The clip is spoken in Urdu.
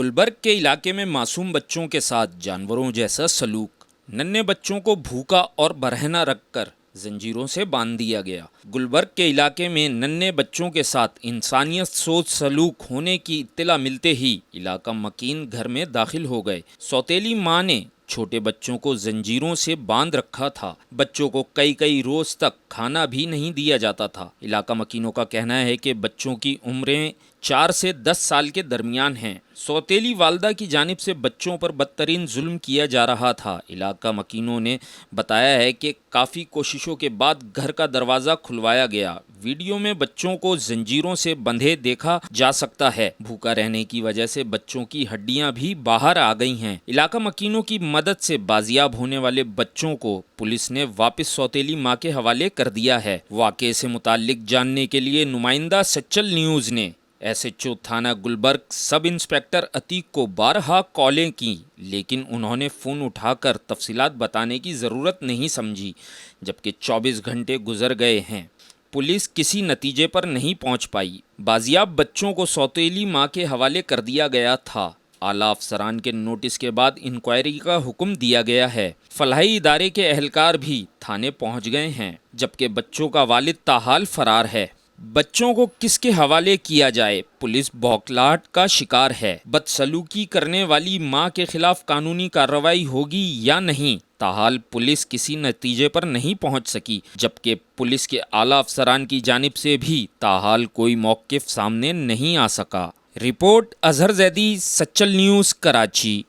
گلبرگ کے علاقے میں معصوم بچوں کے ساتھ جانوروں جیسا سلوک، ننھے بچوں کو بھوکا اور برہنہ رکھ کر زنجیروں سے باندھ دیا گیا۔ گلبرگ کے علاقے میں ننھے بچوں کے ساتھ انسانیت سوچ سلوک ہونے کی اطلاع ملتے ہی علاقہ مکین گھر میں داخل ہو گئے۔ سوتیلی ماں نے چھوٹے بچوں کو زنجیروں سے باندھ رکھا تھا۔ بچوں کو کئی روز تک کھانا بھی نہیں دیا جاتا تھا۔ علاقہ مکینوں کا کہنا ہے کہ بچوں کی عمریں 4 سے 10 سال کے درمیان ہیں۔ سوتیلی والدہ کی جانب سے بچوں پر بدترین ظلم کیا جا رہا تھا۔ علاقہ مکینوں نے بتایا ہے کہ کافی کوششوں کے بعد گھر کا دروازہ کھلوایا گیا۔ ویڈیو میں بچوں کو زنجیروں سے بندھے دیکھا جا سکتا ہے۔ بھوکا رہنے کی وجہ سے بچوں کی ہڈیاں بھی باہر آ گئی ہیں۔ علاقہ مکینوں کی مدد سے بازیاب ہونے والے بچوں کو پولیس نے واپس سوتیلی ماں کے حوالے کر دیا ہے۔ واقعے سے متعلق جاننے کے لیے نمائندہ سچل نیوز نے ایس ایچ او تھانہ گلبرگ سب انسپکٹر عتیق کو بارہا کالیں کی، لیکن انہوں نے فون اٹھا کر تفصیلات بتانے کی ضرورت نہیں سمجھی۔ جبکہ 24 گھنٹے گزر گئے ہیں، پولیس کسی نتیجے پر نہیں پہنچ پائی۔ بازیاب بچوں کو سوتیلی ماں کے حوالے کر دیا گیا تھا۔ اعلیٰ افسران کے نوٹس کے بعد انکوائری کا حکم دیا گیا ہے۔ فلاحی ادارے کے اہلکار بھی تھانے پہنچ گئے ہیں، جبکہ بچوں کا والد تاحال فرار ہے۔ بچوں کو کس کے حوالے کیا جائے؟ پولیس بوکھلاہٹ کا شکار ہے۔ بدسلوکی کرنے والی ماں کے خلاف قانونی کارروائی ہوگی یا نہیں؟ تاحال پولیس کسی نتیجے پر نہیں پہنچ سکی، جبکہ پولیس کے اعلیٰ افسران کی جانب سے بھی تاحال کوئی موقف سامنے نہیں آ سکا۔ Report Azhar Zaidi, Sachal news, Karachi.